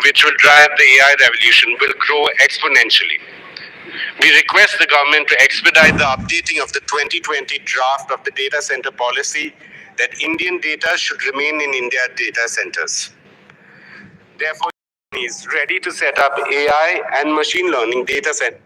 which will drive the AI revolution, will grow exponentially. We request the government to expedite the updating of the 2020 draft of the data center policy that Indian data should remain in India data centers. Therefore, is ready to set up AI and machine learning data centers.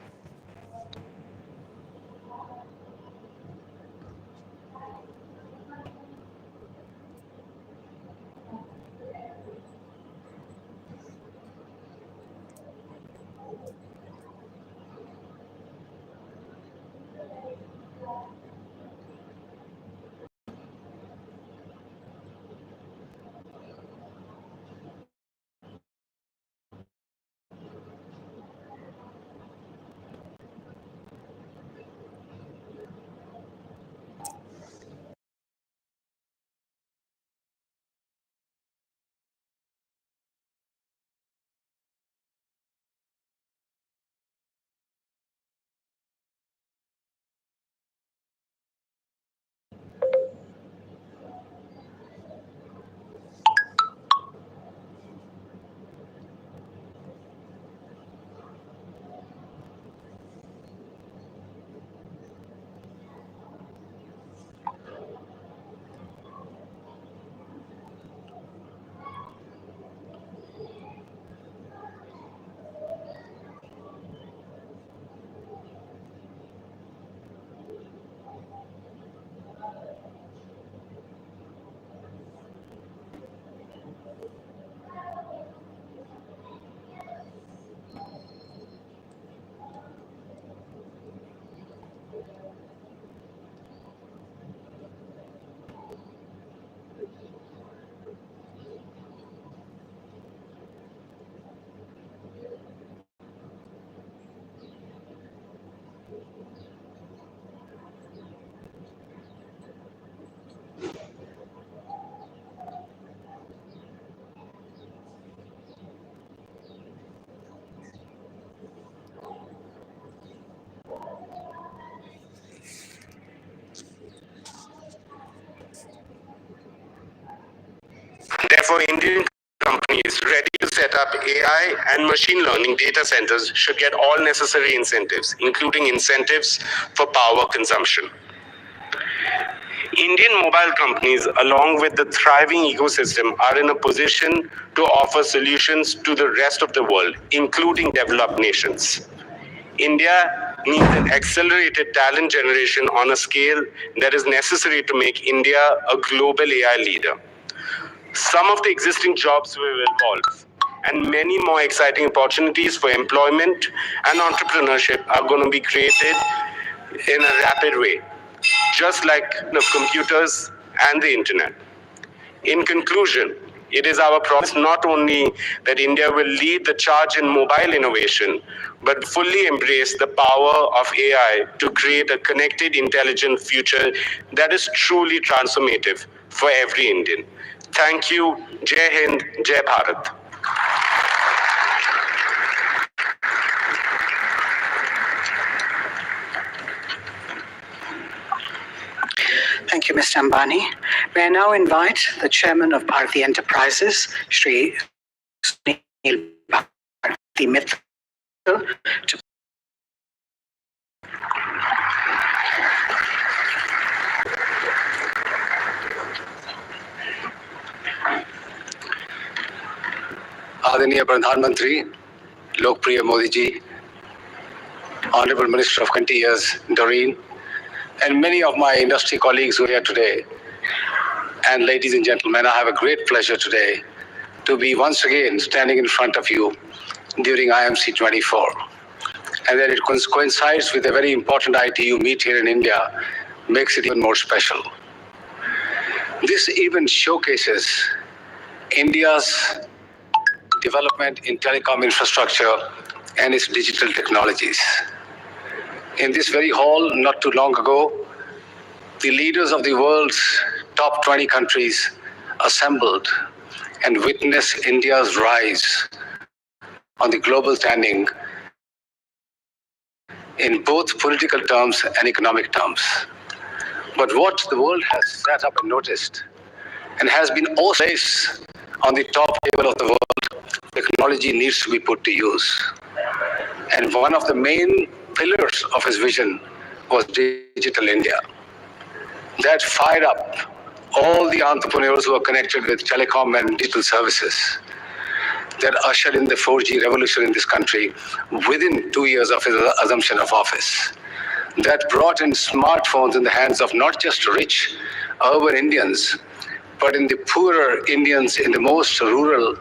Therefore, Indian companies ready to set up AI and machine learning data centers should get all necessary incentives, including incentives for power consumption. Indian mobile companies, along with the thriving ecosystem, are in a position to offer solutions to the rest of the world, including developed nations. India needs an accelerated talent generation on a scale that is necessary to make India a global AI leader. Some of the existing jobs will evolve, and many more exciting opportunities for employment and entrepreneurship are going to be created in a rapid way, just like the computers and the internet. In conclusion, it is our promise not only that India will lead the charge in mobile innovation, but fully embrace the power of AI to create a connected, intelligent future that is truly transformative for every Indian. Thank you. Jai Hind, Jai Bharat. Thank you, Mr. Ambani. May I now invite the Chairman of Bharti Enterprises, Shri Sunil Bharti Mittal, to आदरणीय प्रधानमंत्री लोकप्रिय Modi ji, Honorable Minister of 20 years, Doreen, and many of my industry colleagues who are here today, and ladies and gentlemen, I have a great pleasure today to be once again standing in front of you during IMC 24. And that it coincides with a very important ITU meet here in India makes it even more special. This event showcases India's development in telecom infrastructure and its digital technologies. In this very hall, not too long ago, the leaders of the world's top 20 countries assembled and witnessed India's rise on the global standing in both political terms and economic terms. But what the world has sat up and noticed and has been always on the top table of the world technology needs to be put to use. And one of the main pillars of his vision was Digital India. That fired up all the entrepreneurs who are connected with telecom and digital services. That ushered in the 4G revolution in this country within 2 years of his assumption of office. That brought in smartphones in the hands of not just rich urban Indians, but in the poorer Indians in the most rural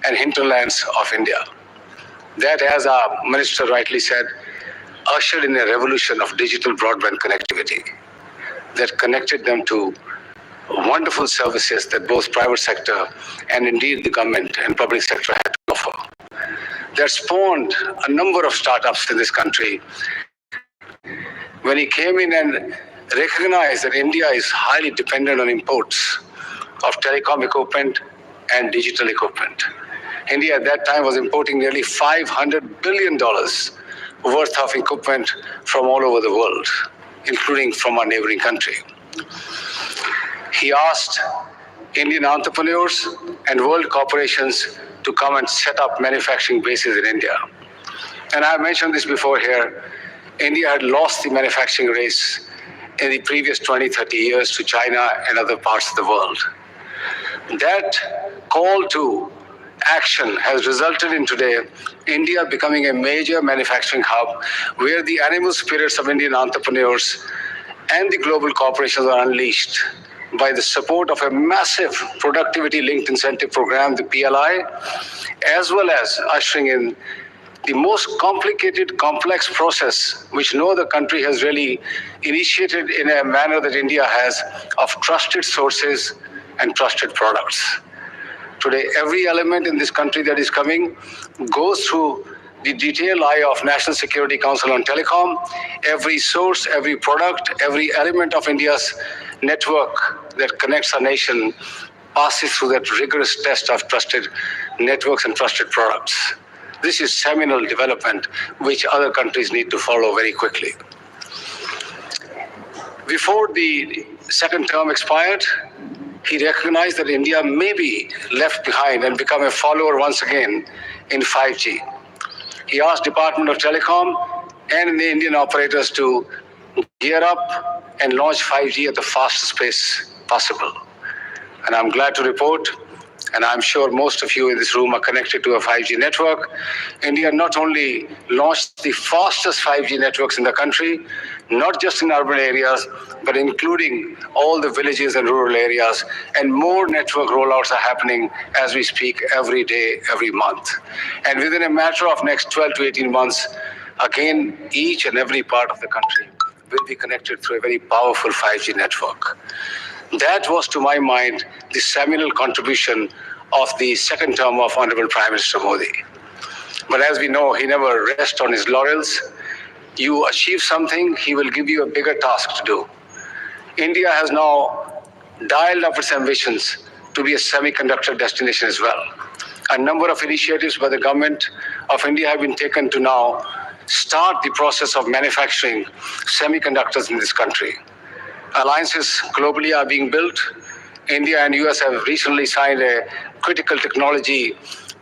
and hinterlands of India. That, as our minister rightly said, ushered in a revolution of digital broadband connectivity that connected them to wonderful services that both private sector and indeed the government and public sector had to offer. That spawned a number of startups in this country. When he came in and recognized that India is highly dependent on imports of telecom equipment and digital equipment. India at that time was importing nearly $500 billion worth of equipment from all over the world, including from our neighboring country. He asked Indian entrepreneurs and world corporations to come and set up manufacturing bases in India. And I mentioned this before here, India had lost the manufacturing race in the previous 20, 30 years to China and other parts of the world. That call to action has resulted in today India becoming a major manufacturing hub where the animal spirits of Indian entrepreneurs and the global corporations are unleashed by the support of a massive productivity-linked incentive program, the PLI, as well as ushering in the most complicated, complex process, which no other country has really initiated in a manner that India has, of trusted sources and trusted products. Today, every element in this country that is coming goes through the detailed eye of National Security Council on Telecom. Every source, every product, every element of India's network that connects our nation passes through that rigorous test of trusted networks and trusted products. This is seminal development which other countries need to follow very quickly. Before the second term expired, he recognized that India may be left behind and become a follower once again in 5G. He asked Department of Telecom and the Indian operators to gear up and launch 5G at the fastest pace possible. And I'm glad to report, and I'm sure most of you in this room are connected to a 5G network, India not only launched the fastest 5G networks in the country, not just in urban areas, but including all the villages and rural areas, and more network rollouts are happening as we speak every day, every month. And within a matter of next 12 to 18 months, again, each and every part of the country will be connected through a very powerful 5G network. That was, to my mind, the seminal contribution of the second term of Honorable Prime Minister Modi. But as we know, he never rests on his laurels. You achieve something, he will give you a bigger task to do. India has now dialed up its ambitions to be a semiconductor destination as well. A number of initiatives by the government of India have been taken to now start the process of manufacturing semiconductors in this country. Alliances globally are being built. India and US have recently signed a critical technology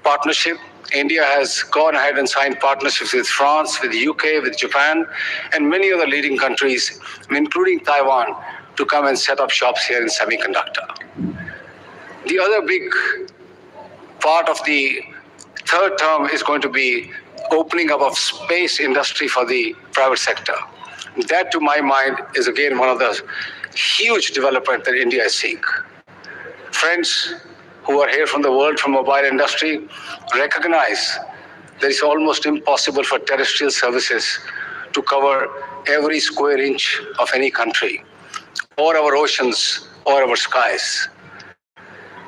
partnership. India has gone ahead and signed partnerships with France, with the UK, with Japan, and many other leading countries, including Taiwan, to come and set up shops here in semiconductor. The other big part of the third term is going to be opening up of space industry for the private sector. That, to my mind, is again one of the huge developments that India is seeing. Friends who are here from the world, from mobile industry, recognize that it's almost impossible for terrestrial services to cover every square inch of any country, or our oceans, or our skies.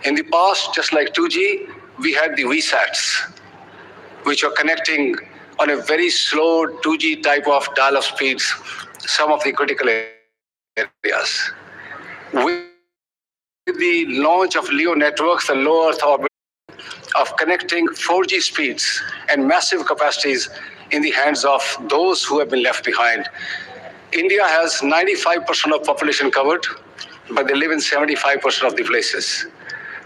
In the past, just like 2G, we had the VSATs, which are connecting on a very slow 2G type of dial-up speeds, some of the critical areas. With the launch of LEO networks, the low Earth orbit, of connecting 4G speeds and massive capacities in the hands of those who have been left behind, India has 95% of population covered, but they live in 75% of the places.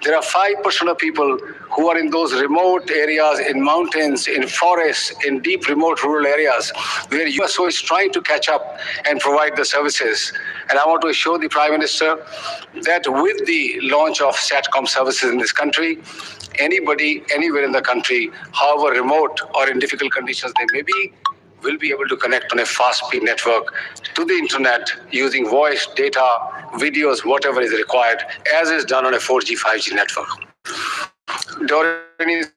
There are 5% of people who are in those remote areas, in mountains, in forests, in deep remote rural areas, where USO is trying to catch up and provide the services. And I want to assure the Prime Minister that with the launch of SATCOM services in this country, anybody, anywhere in the country, however remote or in difficult conditions they may be, will be able to connect on a fast-speed network to the internet using voice, data, videos, whatever is required, as is done on a 4G, 5G network. Doreen is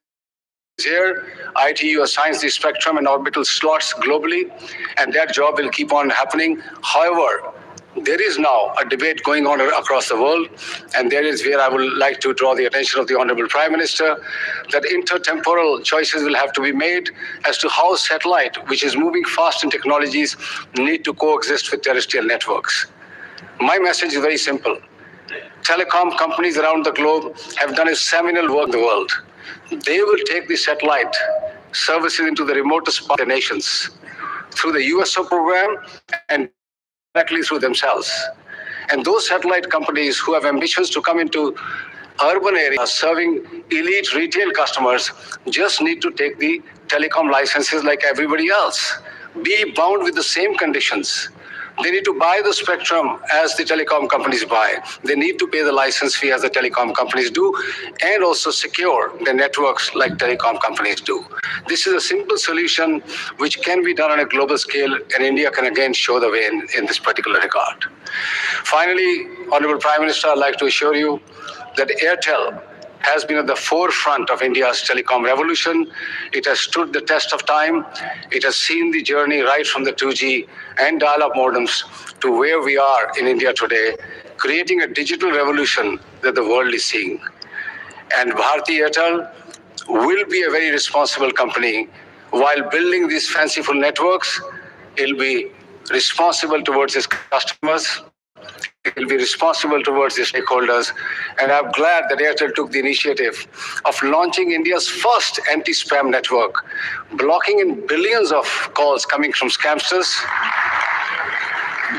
here. ITU assigns the spectrum and orbital slots globally, and that job will keep on happening. However, there is now a debate going on across the world, and there is where I would like to draw the attention of the Honorable Prime Minister that intertemporal choices will have to be made as to how satellite, which is moving fast in technologies, need to coexist with terrestrial networks. My message is very simple. Telecom companies around the globe have done a seminal work in the world. They will take the satellite services into the remotest part of the nations through the USO program and directly through themselves. And those satellite companies who have ambitions to come into urban areas serving elite retail customers just need to take the telecom licenses like everybody else, be bound with the same conditions. They need to buy the spectrum as the telecom companies buy. They need to pay the license fee as the telecom companies do, and also secure the networks like telecom companies do. This is a simple solution which can be done on a global scale, and India can again show the way in this particular regard. Finally, Honorable Prime Minister, I'd like to assure you that Airtel has been at the forefront of India's telecom revolution. It has stood the test of time. It has seen the journey right from the 2G and dial-up modems to where we are in India today, creating a digital revolution that the world is seeing. And Bharti Airtel will be a very responsible company. While building these fanciful networks, it'll be responsible towards its customers. It will be responsible towards the stakeholders. And I'm glad that Airtel took the initiative of launching India's first anti-spam network, blocking in billions of calls coming from scamsters,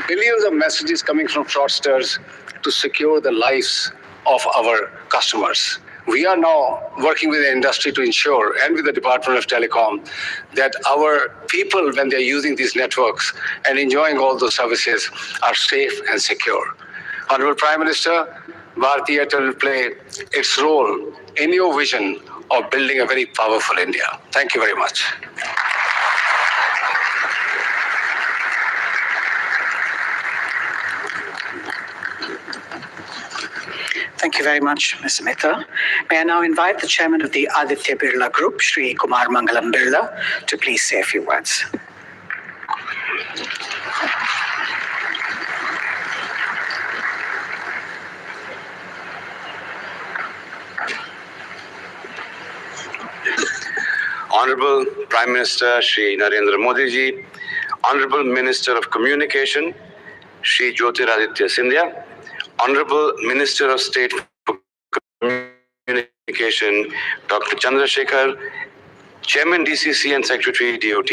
billions of messages coming from fraudsters to secure the lives of our customers. We are now working with the industry to ensure, and with the Department of Telecom, that our people, when they're using these networks and enjoying all those services, are safe and secure. Honorable Prime Minister, Bharti Airtel will play its role in your vision of building a very powerful India. Thank you very much. Thank you very much, Ms. Mehta. May I now invite the chairman of the Aditya Birla Group, Shri Kumar Mangalam Birla, to please say a few words. Honorable Prime Minister Shri Narendra Modi ji, Honorable Minister of Communication Shri Jyotiraditya Scindia, Honorable Minister of State for Communication Dr. Chandrasekhar, Chairman DCC and Secretary DOT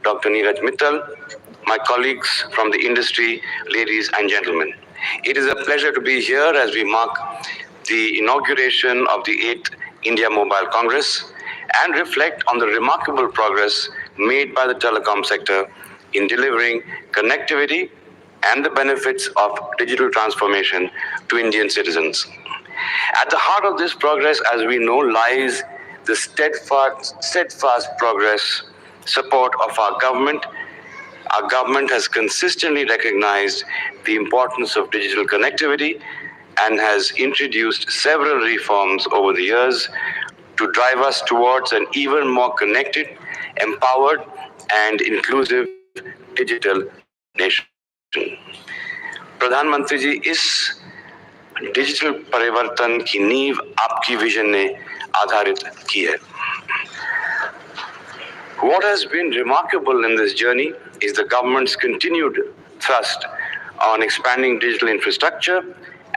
Dr. Neeraj Mittal, my colleagues from the industry, ladies and gentlemen. It is a pleasure to be here as we mark the inauguration of the 8th India Mobile Congress and reflect on the remarkable progress made by the telecom sector in delivering connectivity and the benefits of digital transformation to Indian citizens. At the heart of this progress, as we know, lies the steadfast progress support of our government. Our government has consistently recognized the importance of digital connectivity and has introduced several reforms over the years to drive us towards an even more connected, empowered, and inclusive digital nation. प्रधानमंत्री जी, इस digital परिवर्तन की नींव आपकी vision ने आधारित की है. What has been remarkable in this journey is the government's continued thrust on expanding digital infrastructure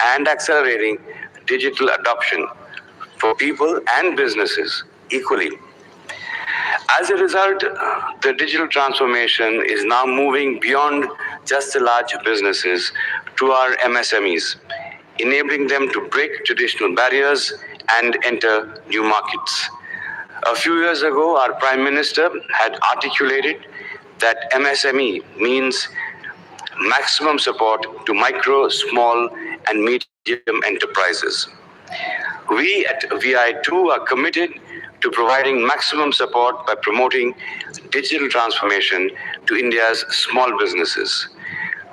and accelerating digital adoption for people and businesses equally. As a result, the digital transformation is now moving beyond just the large businesses to our MSMEs, enabling them to break traditional barriers and enter new markets. A few years ago, our Prime Minister had articulated that MSME means maximum support to micro, small, and medium enterprises. We at VI2 are committed to providing maximum support by promoting digital transformation to India's small businesses.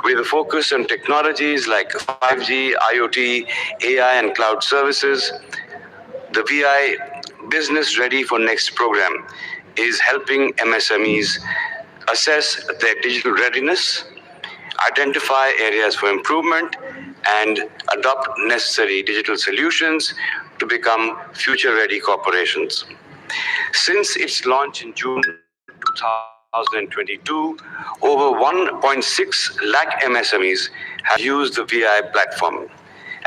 With a focus on technologies like 5G, IoT, AI, and cloud services, the VI Business Ready for Next program is helping MSMEs assess their digital readiness, identify areas for improvement, and adopt necessary digital solutions to become future-ready corporations. Since its launch in June 2022, over 1.6 lakh MSMEs have used the VI platform.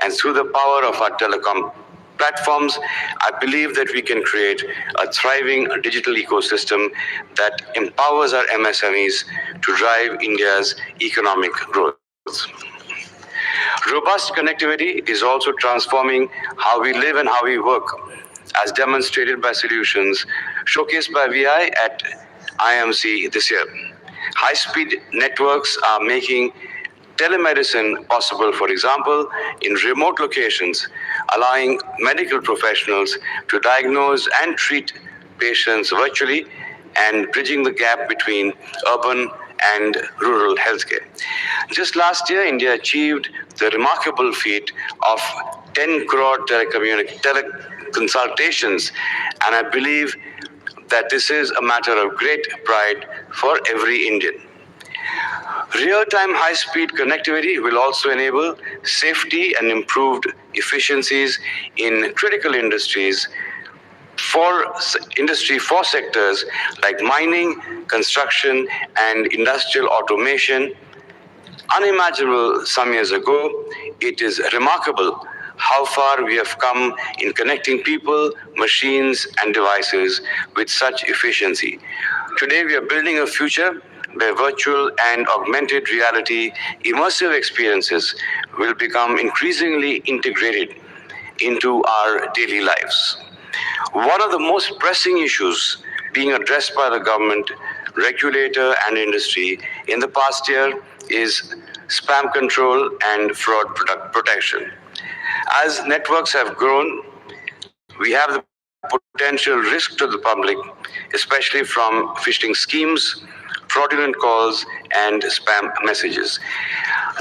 And through the power of our telecom platforms, I believe that we can create a thriving digital ecosystem that empowers our MSMEs to drive India's economic growth. Robust connectivity is also transforming how we live and how we work, as demonstrated by solutions showcased by VI at IMC this year. High-speed networks are making telemedicine possible, for example, in remote locations, allowing medical professionals to diagnose and treat patients virtually and bridging the gap between urban and rural healthcare. Just last year, India achieved the remarkable feat of 10 crore teleconsultations, and I believe that this is a matter of great pride for every Indian. Real-time high-speed connectivity will also enable safety and improved efficiencies in critical industries for sectors like mining, construction, and industrial automation. Unimaginable some years ago, it is remarkable how far we have come in connecting people, machines, and devices with such efficiency. Today, we are building a future where virtual and augmented reality immersive experiences will become increasingly integrated into our daily lives. One of the most pressing issues being addressed by the government, regulator, and industry in the past year is spam control and fraud protection. As networks have grown, we have the potential risk to the public, especially from phishing schemes, fraudulent calls, and spam messages.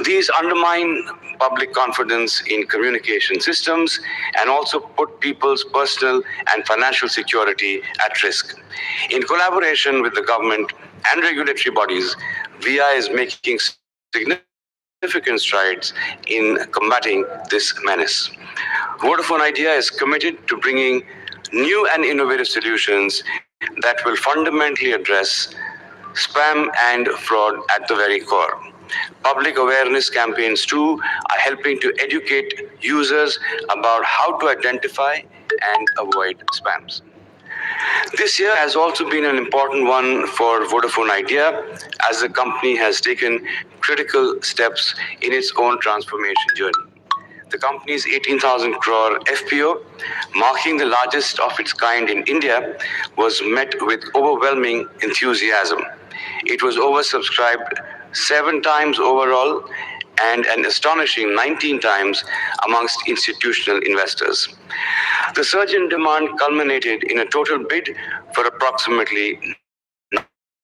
These undermine public confidence in communication systems and also put people's personal and financial security at risk. In collaboration with the government and regulatory bodies, VI is making significant strides in combating this menace. Vodafone Idea is committed to bringing new and innovative solutions that will fundamentally address spam and fraud at the very core. Public awareness campaigns too are helping to educate users about how to identify and avoid spams. This year has also been an important one for Vodafone Idea, as the company has taken critical steps in its own transformation journey. The company's 18,000 crore FPO, marking the largest of its kind in India, was met with overwhelming enthusiasm. It was oversubscribed 7 times overall and an astonishing 19 times amongst institutional investors. The surge in demand culminated in a total bid for approximately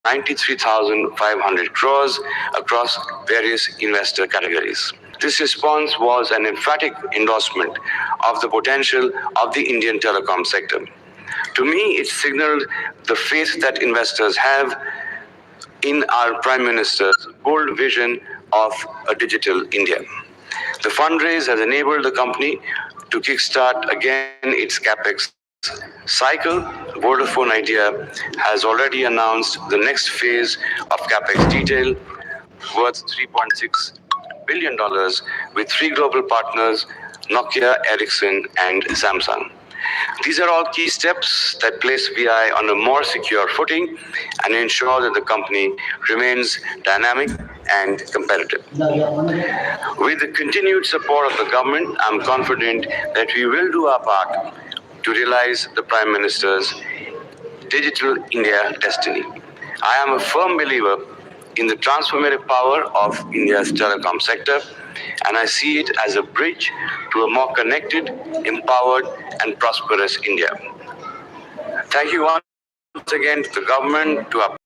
93,500 crores across various investor categories. This response was an emphatic endorsement of the potential of the Indian telecom sector. To me, it signaled the faith that investors have in our Prime Minister's bold vision of a digital India. The fundraise has enabled the company to kickstart again its capex cycle. Vodafone Idea has already announced the next phase of capex detail worth $3.6 billion with 3 global partners, Nokia, Ericsson, and Samsung. These are all key steps that place VI on a more secure footing and ensure that the company remains dynamic and competitive. With the continued support of the government, I'm confident that we will do our part to realize the Prime Minister's Digital India destiny. I am a firm believer in the transformative power of India's telecom sector, and I see it as a bridge to a more connected, empowered, and prosperous India. Thank you once again to the government, to our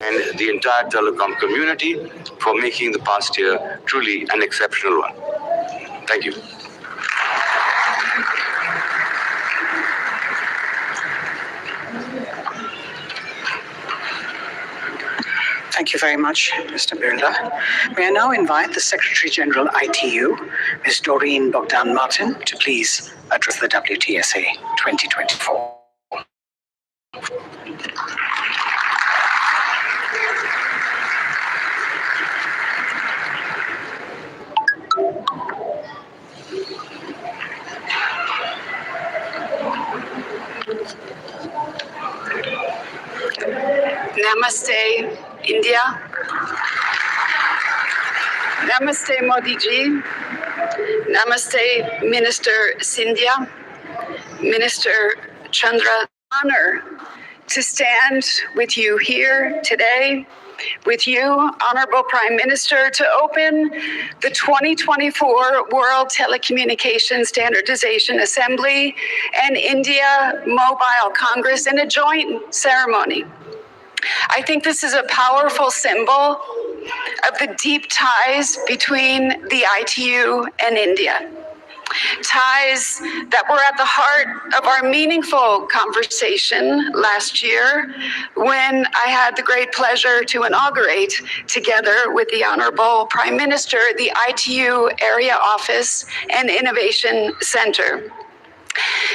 and the entire telecom community for making the past year truly an exceptional one. Thank you. Thank you very much, Mr. Birla. May I now invite the Secretary General ITU, Ms. Doreen Bogdan-Martin, to please address the WTSA 2024. Namaste, India. Namaste, Modi ji. Namaste, Minister Sindhya. Minister Chandra. Honor to stand with you here today, with you, Honorable Prime Minister, to open the 2024 World Telecommunications Standardization Assembly and India Mobile Congress in a joint ceremony. I think this is a powerful symbol of the deep ties between the ITU and India. Ties that were at the heart of our meaningful conversation last year when I had the great pleasure to inaugurate, together with the Honorable Prime Minister, the ITU Area Office and Innovation Center.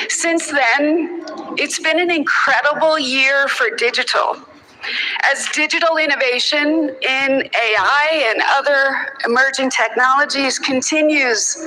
Since then, it's been an incredible year for digital. As digital innovation in AI and other emerging technologies continues